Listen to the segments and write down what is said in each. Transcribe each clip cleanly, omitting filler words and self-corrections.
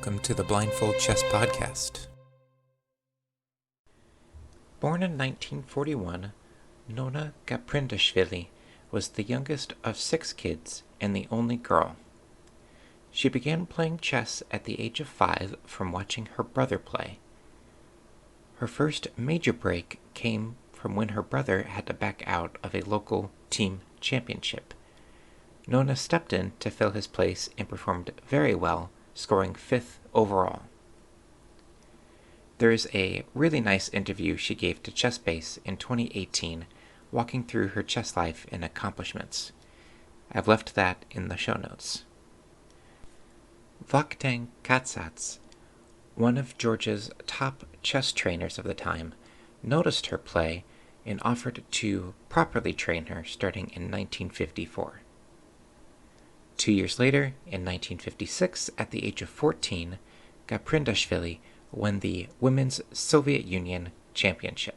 welcome to the Blindfold Chess Podcast. Born in 1941, Nona Gaprindashvili was the youngest of 6 kids and the only girl. She began playing chess at the age of 5 from watching her brother play. Her first major break came from when her brother had to back out of a local team championship. Nona stepped in to fill his place and performed very well, scoring 5th overall. There is a really nice interview she gave to Chessbase in 2018, walking through her chess life and accomplishments. I've left that in the show notes. Vakhtang Karseladze, one of Georgia's top chess trainers of the time, noticed her play and offered to properly train her starting in 1954. 2 years later, in 1956, at the age of 14, Gaprindashvili won the Women's Soviet Union Championship.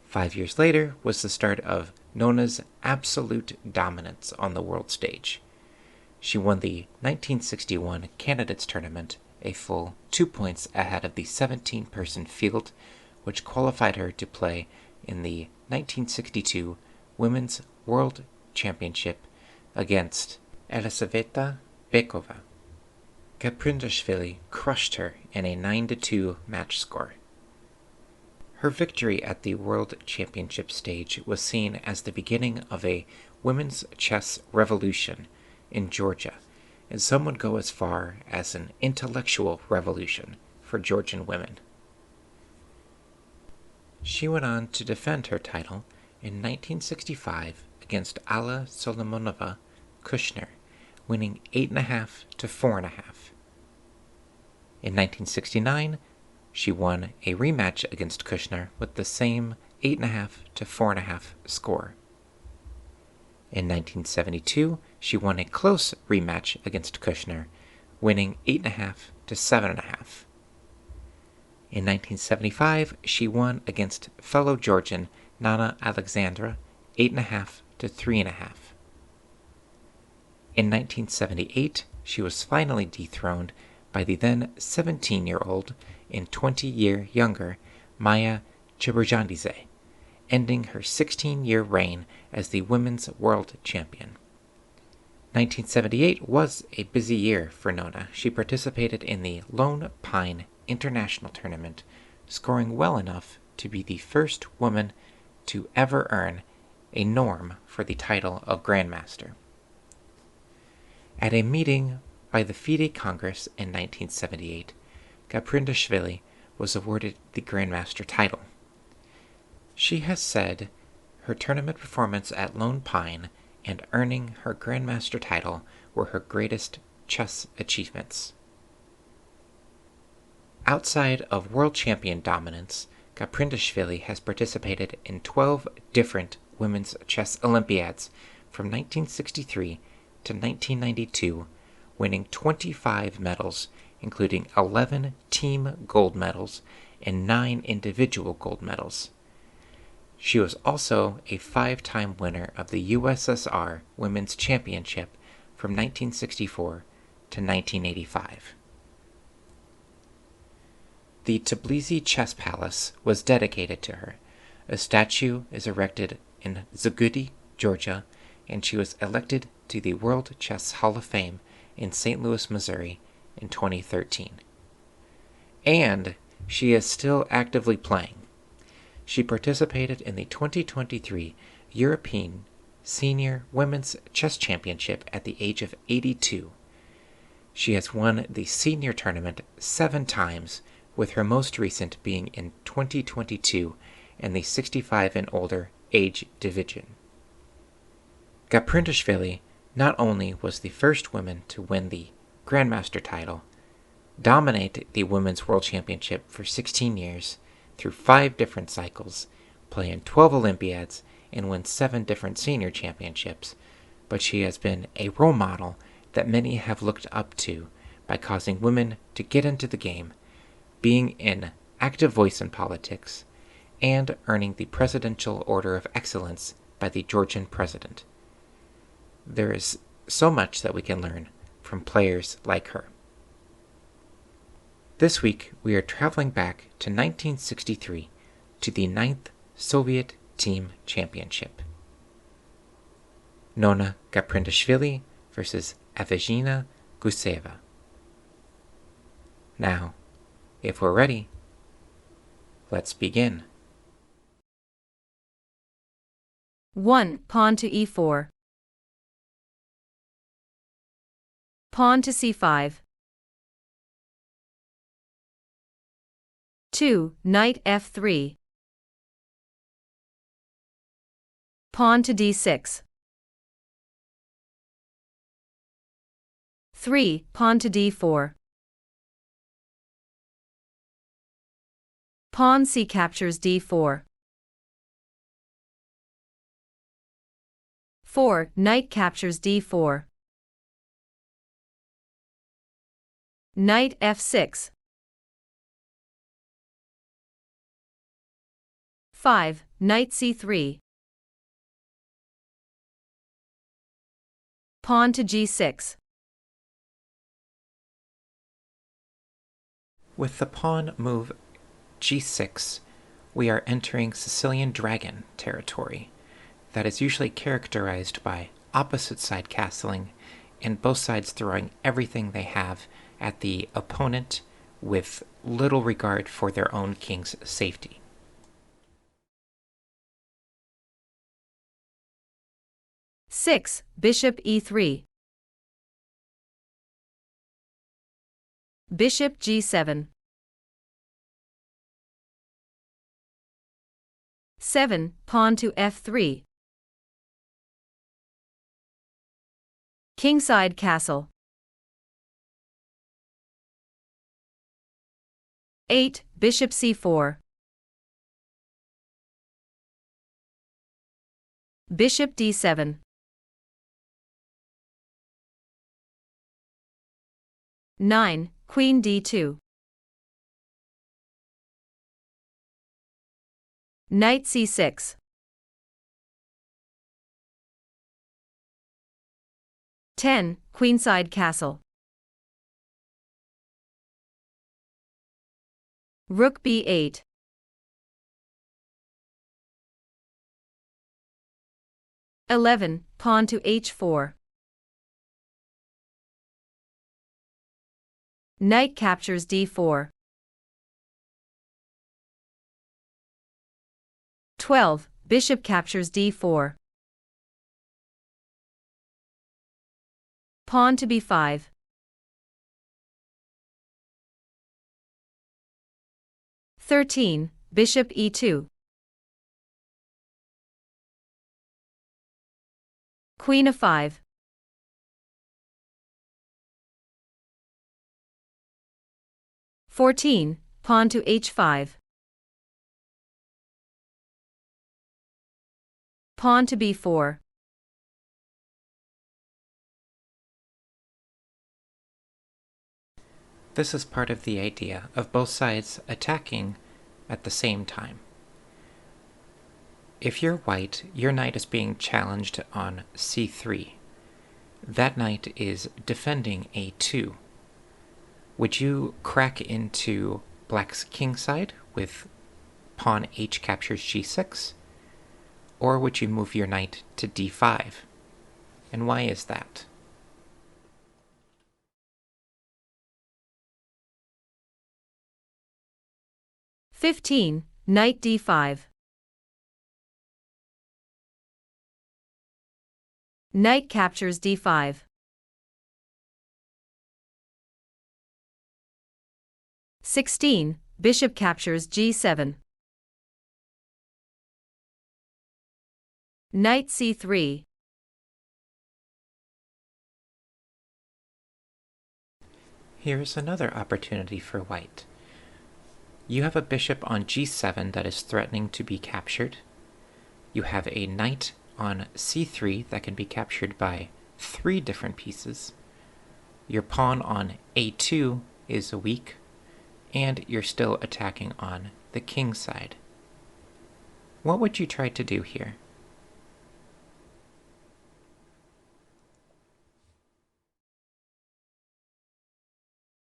5 years later was the start of Nona's absolute dominance on the world stage. She won the 1961 Candidates Tournament, a full 2 points ahead of the 17-person field, which qualified her to play in the 1962 Women's World Championship against Elisaveta Bykova. Gaprindashvili crushed her in a 9-2 match score. Her victory at the World Championship stage was seen as the beginning of a women's chess revolution in Georgia, and some would go as far as an intellectual revolution for Georgian women. She went on to defend her title in 1965 against Alla Solomonova Kushner, winning 8.5 to 4.5. In 1969, she won a rematch against Kushner with the same 8.5 to 4.5 score. In 1972, she won a close rematch against Kushner, winning 8.5 to 7.5. In 1975, she won against fellow Georgian Nana Alexandra 8.5 to 3.5. In 1978, she was finally dethroned by the then 17-year-old and 20-year younger Maya Chessbase, ending her 16-year reign as the women's world champion. 1978 was a busy year for Nona. She participated in the Lone Pine International Tournament, scoring well enough to be the first woman to ever earn a norm for the title of Grandmaster. At a meeting by the FIDE Congress in 1978, Gaprindashvili was awarded the Grandmaster title. She has said her tournament performance at Lone Pine and earning her Grandmaster title were her greatest chess achievements. Outside of world champion dominance, Gaprindashvili has participated in 12 different women's chess Olympiads from 1963 to 1992, winning 25 medals, including 11 team gold medals and 9 individual gold medals. She was also a 5-time winner of the USSR Women's Championship from 1964 to 1985. The Tbilisi Chess Palace was dedicated to her. A statue is erected in Zagudi, Georgia, and she was elected to the World Chess Hall of Fame in St. Louis, Missouri in 2013. And she is still actively playing. She participated in the 2023 European Senior Women's Chess Championship at the age of 82. She has won the senior tournament 7 times, with her most recent being in 2022 in the 65 and older age division. Gaprindashvili not only was the first woman to win the Grandmaster title, dominate the Women's World Championship for 16 years through 5 different cycles, play in 12 Olympiads, and win 7 different senior championships, but she has been a role model that many have looked up to by causing women to get into the game, being an active voice in politics, and earning the Presidential Order of Excellence by the Georgian president. There is so much that we can learn from players like her. This week, we are traveling back to 1963 to the 9th Soviet Team Championship. Nona Gaprindashvili versus Elisaveta Guseva. Now, if we're ready, let's begin. 1. Pawn to e4. Pawn to c5. 2. Knight f3. Pawn to d6. 3. Pawn to d4. Pawn c captures d4. 4. Knight captures d4. Knight f6. 5. Knight c3. Pawn to g6. With the pawn move g6, we are entering Sicilian dragon territory that is usually characterized by opposite side castling and both sides throwing everything they have at the opponent with little regard for their own king's safety. Six. Bishop e3. Bishop g7. 7. Pawn to f3. Kingside castle. 8. Bishop c4. Bishop d7. 9. Queen d2. Knight c6. 10. Queenside castle. Rook b8. 11. Pawn to h4. Knight captures d4. 12. Bishop captures d4. Pawn to b5. 13. Bishop e2. Queen f5. 14. Pawn to h5. Pawn to b4. This is part of the idea of both sides attacking at the same time. If you're white, your knight is being challenged on c3. That knight is defending a2. Would you crack into black's kingside with pawn h captures g6? Or would you move your knight to d5? And why is that? "15. Knight d5. Knight captures d5. 16. Bishop captures g7. Knight c3. Here's another opportunity for white. You have a bishop on g7 that is threatening to be captured. You have a knight on c3 that can be captured by 3 different pieces. Your pawn on a2 is weak, and you're still attacking on the king side. What would you try to do here?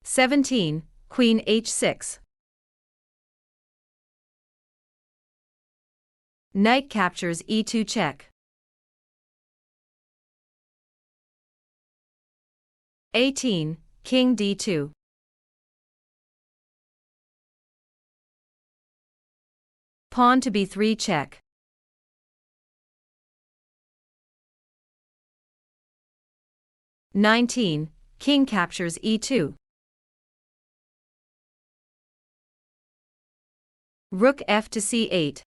"17. Queen h6. Knight captures e2 check. 18, King d2. Pawn to b3 check. 19, King captures e2. Rook f to c8.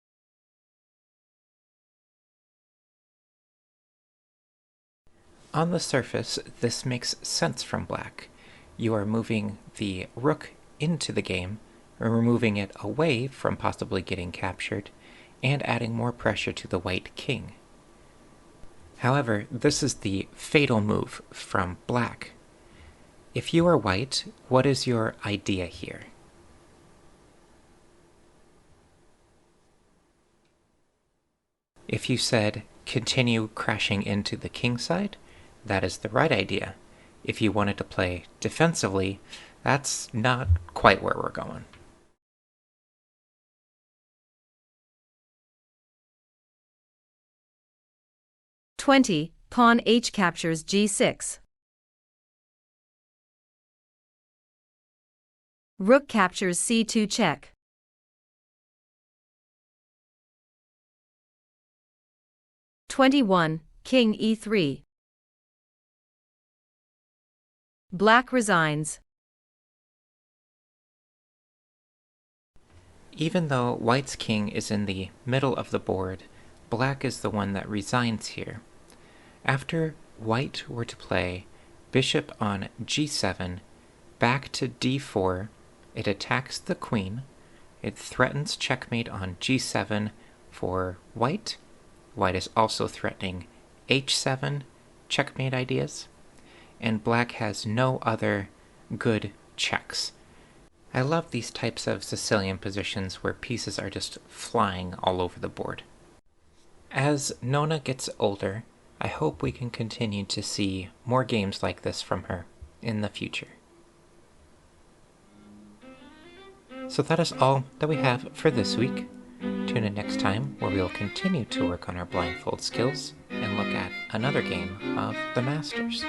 On the surface, this makes sense from black. You are moving the rook into the game, removing it away from possibly getting captured, and adding more pressure to the white king. However, this is the fatal move from black. If you are white, what is your idea here? If you said, continue crashing into the king side, that is the right idea. If you wanted to play defensively, that's not quite where we're going. (20) Pawn h captures g6. Rook captures c2 check. 21, King e3. Black resigns. Even though white's king is in the middle of the board, black is the one that resigns here. After white were to play bishop on g7, back to d4, it attacks the queen. It threatens checkmate on g7 for white. White is also threatening h7 checkmate ideas. And black has no other good checks. I love these types of Sicilian positions where pieces are just flying all over the board. As Nona gets older, I hope we can continue to see more games like this from her in the future. So that is all that we have for this week. Tune in next time where we will continue to work on our blindfold skills and look at another game of the Masters.